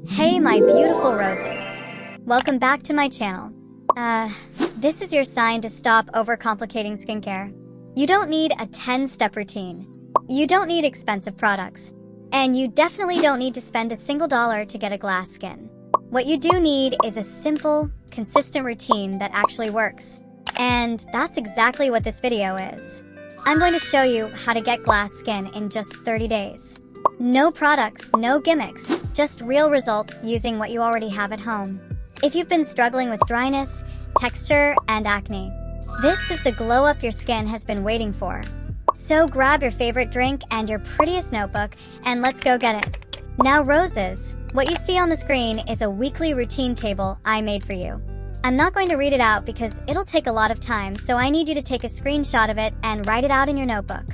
Hey my beautiful roses. Welcome back to my channel. This is your sign to stop overcomplicating skincare. You don't need a 10-step routine. You don't need expensive products. And you definitely don't need to spend a single dollar to get a glass skin. What you do need is a simple, consistent routine that actually works. And that's exactly what this video is. I'm going to show you how to get glass skin in just 30 days. No products, no gimmicks, just real results using what you already have at home. If you've been struggling with dryness, texture, and acne, this is the glow up your skin has been waiting for. So grab your favorite drink and your prettiest notebook and let's go get it. Now roses, what you see on the screen is a weekly routine table I made for you. I'm not going to read it out because it'll take a lot of time, so I need you to take a screenshot of it and write it out in your notebook.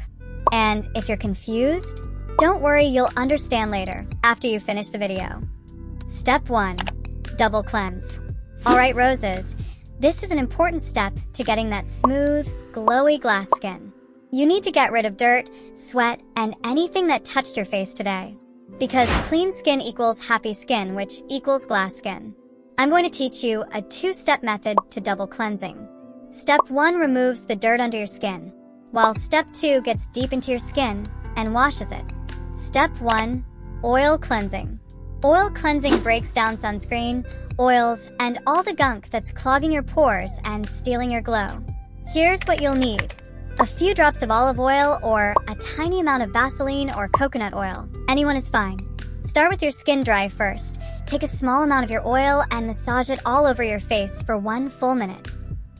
And if you're confused, don't worry, you'll understand later, after you finish the video. Step 1. Double cleanse. Alright roses, this is an important step to getting that smooth, glowy glass skin. You need to get rid of dirt, sweat, and anything that touched your face today. Because clean skin equals happy skin, which equals glass skin. I'm going to teach you a 2-step method to double cleansing. Step 1 removes the dirt under your skin, while Step 2 gets deep into your skin and washes it. Step 1. Oil cleansing. Oil cleansing breaks down sunscreen, oils, and all the gunk that's clogging your pores and stealing your glow. Here's what you'll need. A few drops of olive oil or a tiny amount of Vaseline or coconut oil. Anyone is fine. Start with your skin dry first. Take a small amount of your oil and massage it all over your face for 1 full minute.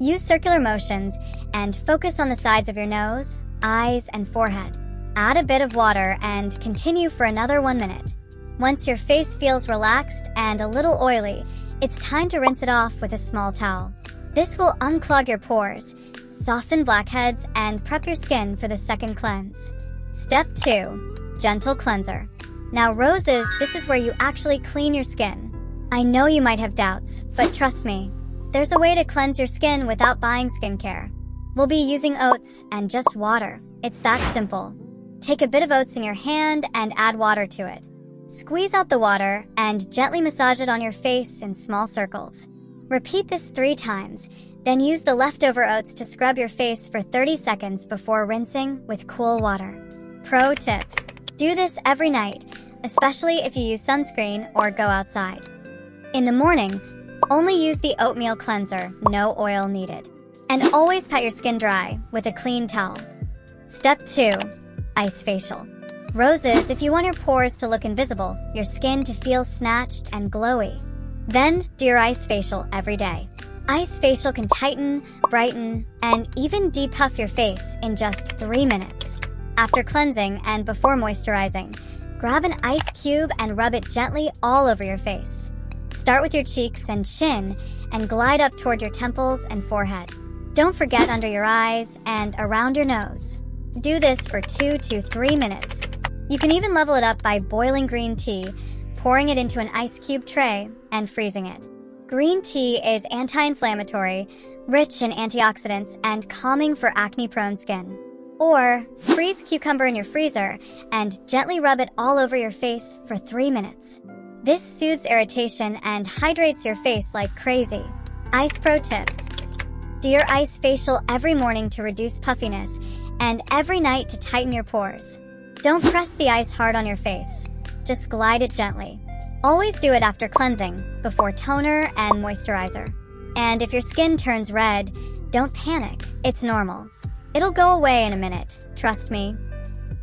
Use circular motions and focus on the sides of your nose, eyes, and forehead. Add a bit of water and continue for another 1 minute. Once your face feels relaxed and a little oily, it's time to rinse it off with a small towel. This will unclog your pores, soften blackheads, and prep your skin for the second cleanse. Step 2. Gentle cleanser. Now roses, this is where you actually clean your skin. I know you might have doubts, but trust me, there's a way to cleanse your skin without buying skincare. We'll be using oats and just water. It's that simple. Take a bit of oats in your hand and add water to it. Squeeze out the water and gently massage it on your face in small circles. Repeat this 3 times, then use the leftover oats to scrub your face for 30 seconds before rinsing with cool water. Pro tip: do this every night, especially if you use sunscreen or go outside. In the morning, only use the oatmeal cleanser, no oil needed. And always pat your skin dry with a clean towel. Step 2. Ice facial. Roses, if you want your pores to look invisible, your skin to feel snatched and glowy, then do your ice facial every day. Ice facial can tighten, brighten, and even depuff your face in just 3 minutes. After cleansing and before moisturizing, grab an ice cube and rub it gently all over your face. Start with your cheeks and chin and glide up toward your temples and forehead. Don't forget under your eyes and around your nose. Do this for 2 to 3 minutes. You can even level it up by boiling green tea, pouring it into an ice cube tray, and freezing it. Green tea is anti-inflammatory, rich in antioxidants, and calming for acne-prone skin. Or freeze cucumber in your freezer and gently rub it all over your face for 3 minutes. This soothes irritation and hydrates your face like crazy. Ice pro tip: do your ice facial every morning to reduce puffiness and every night to tighten your pores. Don't press the ice hard on your face. Just glide it gently. Always do it after cleansing, before toner and moisturizer. And if your skin turns red, don't panic. It's normal. It'll go away in a minute, trust me.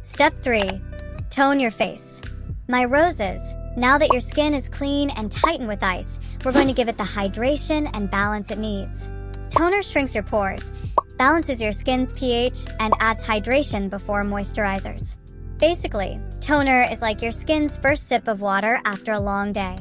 Step 3. Tone your face. My roses, now that your skin is clean and tightened with ice, we're going to give it the hydration and balance it needs. Toner shrinks your pores, balances your skin's pH, and adds hydration before moisturizers. Basically, toner is like your skin's first sip of water after a long day.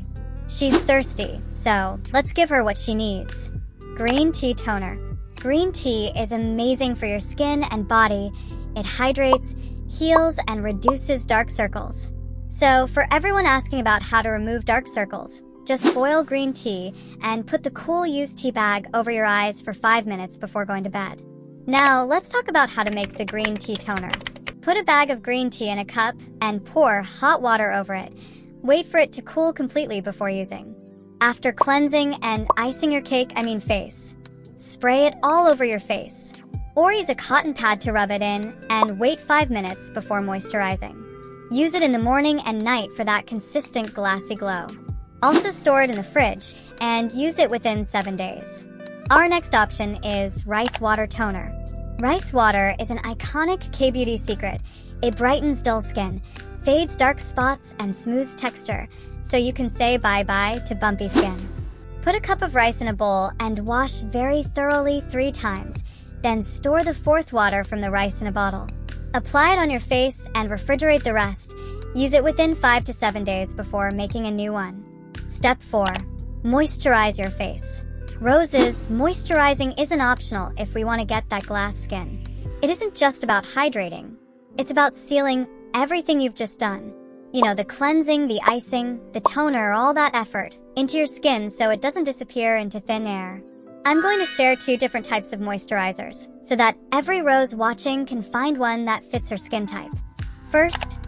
She's thirsty, so let's give her what she needs. Green tea toner. Green tea is amazing for your skin and body. It hydrates, heals, and reduces dark circles. So for everyone asking about how to remove dark circles, just boil green tea and put the cool used tea bag over your eyes for 5 minutes before going to bed. Now let's talk about how to make the green tea toner. Put a bag of green tea in a cup and pour hot water over it. Wait for it to cool completely before using. After cleansing and icing your face, spray it all over your face. Or use a cotton pad to rub it in and wait 5 minutes before moisturizing. Use it in the morning and night for that consistent glassy glow. Also store it in the fridge and use it within 7 days. Our next option is Rice Water Toner. Rice water is an iconic K-beauty secret. It brightens dull skin, fades dark spots, and smooths texture, so you can say bye-bye to bumpy skin. Put a cup of rice in a bowl and wash very thoroughly 3 times. Then store the 4th water from the rice in a bottle. Apply it on your face and refrigerate the rest. Use it within 5 to 7 days before making a new one. Step 4. Moisturize your face. Roses, moisturizing isn't optional if we want to get that glass skin. It isn't just about hydrating. It's about sealing everything you've just done. The cleansing, the icing, the toner, all that effort into your skin so it doesn't disappear into thin air. I'm going to share 2 different types of moisturizers so that every rose watching can find one that fits her skin type. First,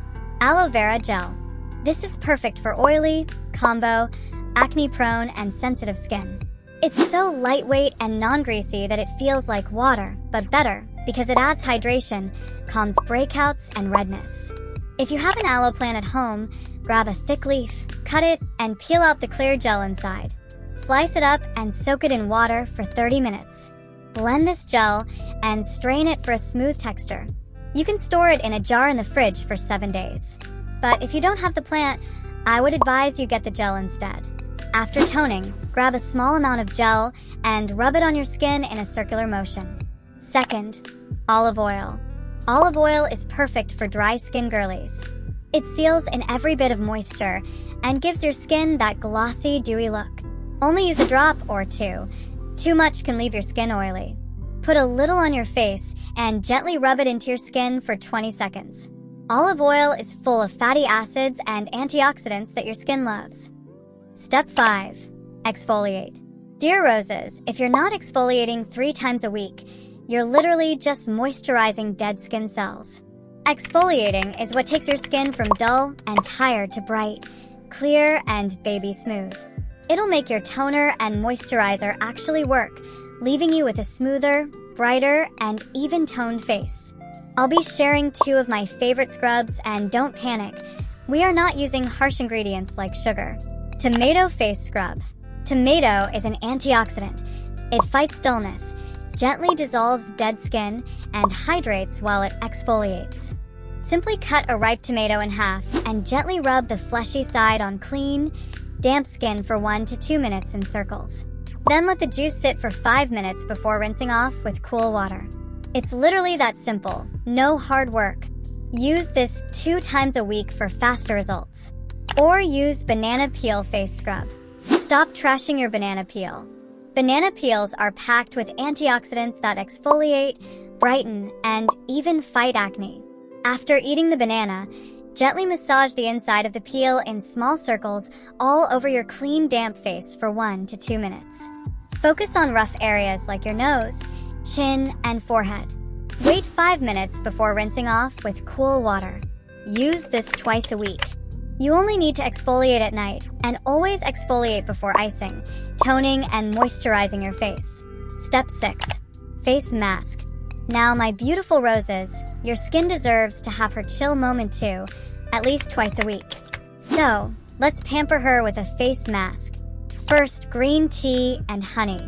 aloe vera gel. This is perfect for oily, combo, acne-prone, and sensitive skin. It's so lightweight and non-greasy that it feels like water, but better because it adds hydration, calms breakouts, and redness. If you have an aloe plant at home, grab a thick leaf, cut it, and peel out the clear gel inside. Slice it up and soak it in water for 30 minutes. Blend this gel and strain it for a smooth texture. You can store it in a jar in the fridge for 7 days. But if you don't have the plant, I would advise you get the gel instead. After toning, grab a small amount of gel and rub it on your skin in a circular motion. Second, olive oil. Olive oil is perfect for dry skin girlies. It seals in every bit of moisture and gives your skin that glossy, dewy look. Only use a drop or 2. Too much can leave your skin oily. Put a little on your face and gently rub it into your skin for 20 seconds. Olive oil is full of fatty acids and antioxidants that your skin loves. Step 5. Exfoliate. Dear roses, if you're not exfoliating 3 times a week, you're literally just moisturizing dead skin cells. Exfoliating is what takes your skin from dull and tired to bright, clear, and baby smooth. It'll make your toner and moisturizer actually work, leaving you with a smoother, brighter, and even-toned face. I'll be sharing 2 of my favorite scrubs, and don't panic. We are not using harsh ingredients like sugar. Tomato Face Scrub. Tomato is an antioxidant. It fights dullness, gently dissolves dead skin, and hydrates while it exfoliates. Simply cut a ripe tomato in half and gently rub the fleshy side on clean, damp skin for 1 to 2 minutes in circles. Then let the juice sit for 5 minutes before rinsing off with cool water. It's literally that simple, no hard work. Use this 2 times a week for faster results. Or use banana peel face scrub. Stop trashing your banana peel. Banana peels are packed with antioxidants that exfoliate, brighten, and even fight acne. After eating the banana, gently massage the inside of the peel in small circles all over your clean, damp face for 1 to 2 minutes. Focus on rough areas like your nose, chin, and forehead. Wait 5 minutes before rinsing off with cool water. Use this twice a week. You only need to exfoliate at night, and always exfoliate before icing, toning, and moisturizing your face. Step 6. Face mask. Now, my beautiful roses, your skin deserves to have her chill moment too, at least twice a week. So, let's pamper her with a face mask. First, green tea and honey.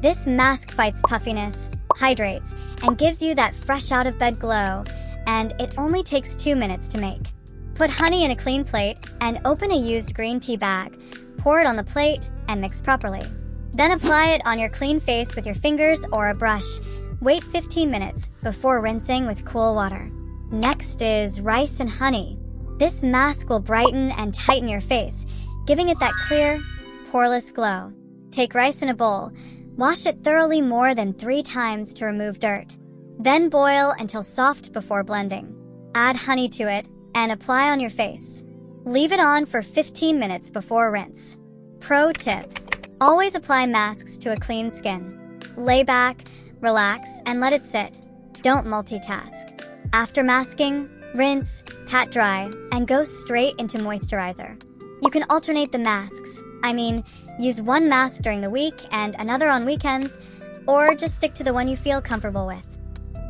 This mask fights puffiness, hydrates, and gives you that fresh out of bed glow, and it only takes 2 minutes to make. Put honey in a clean plate and open a used green tea bag. Pour it on the plate and mix properly. Then apply it on your clean face with your fingers or a brush. Wait 15 minutes before rinsing with cool water. Next is rice and honey. This mask will brighten and tighten your face, giving it that clear, poreless glow. Take rice in a bowl. Wash it thoroughly more than 3 times to remove dirt. Then boil until soft before blending. Add honey to it and apply on your face. Leave it on for 15 minutes before rinse. Pro tip: always apply masks to a clean skin. Lay back, relax, and let it sit. Don't multitask. After masking, rinse, pat dry, and go straight into moisturizer. You can alternate the masks. I mean, use one mask during the week and another on weekends, or just stick to the one you feel comfortable with.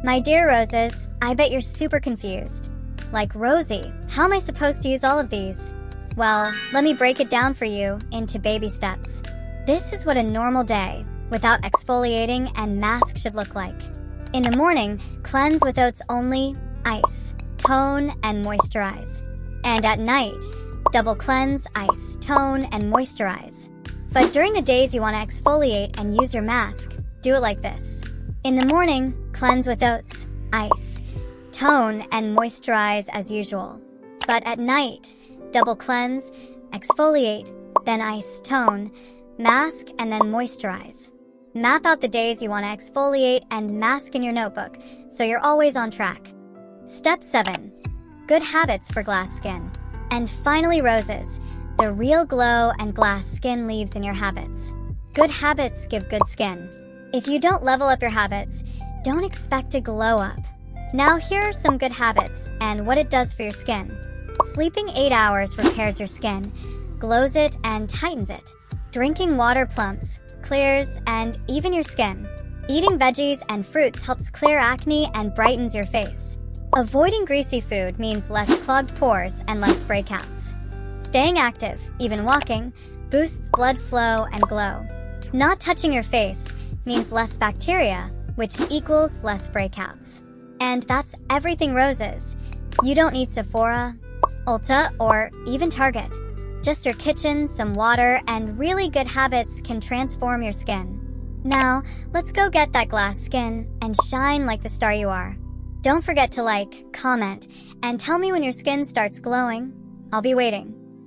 My dear roses, I bet you're super confused. Like, Rosie, how am I supposed to use all of these? Well, let me break it down for you into baby steps. This is what a normal day without exfoliating and mask should look like. In the morning, cleanse with oats only, ice, tone, and moisturize. And at night, double cleanse, ice, tone, and moisturize. But during the days you want to exfoliate and use your mask, do it like this. In the morning, cleanse with oats, ice, tone, and moisturize as usual. But at night, double cleanse, exfoliate, then ice, tone, mask, and then moisturize. Map out the days you want to exfoliate and mask in your notebook so you're always on track. Step 7. Good habits for glass skin. And finally, roses, the real glow and glass skin leaves in your habits. Good habits give good skin. If you don't level up your habits, don't expect to glow up. Now here are some good habits and what it does for your skin. Sleeping 8 hours repairs your skin, glows it and tightens it. Drinking water plumps, clears, and even your skin. Eating veggies and fruits helps clear acne and brightens your face. Avoiding greasy food means less clogged pores and less breakouts. Staying active, even walking, boosts blood flow and glow. Not touching your face means less bacteria, which equals less breakouts. And that's everything, roses. You don't need Sephora, Ulta, or even Target. Just your kitchen, some water, and really good habits can transform your skin. Now, let's go get that glass skin and shine like the star you are. Don't forget to like, comment, and tell me when your skin starts glowing. I'll be waiting.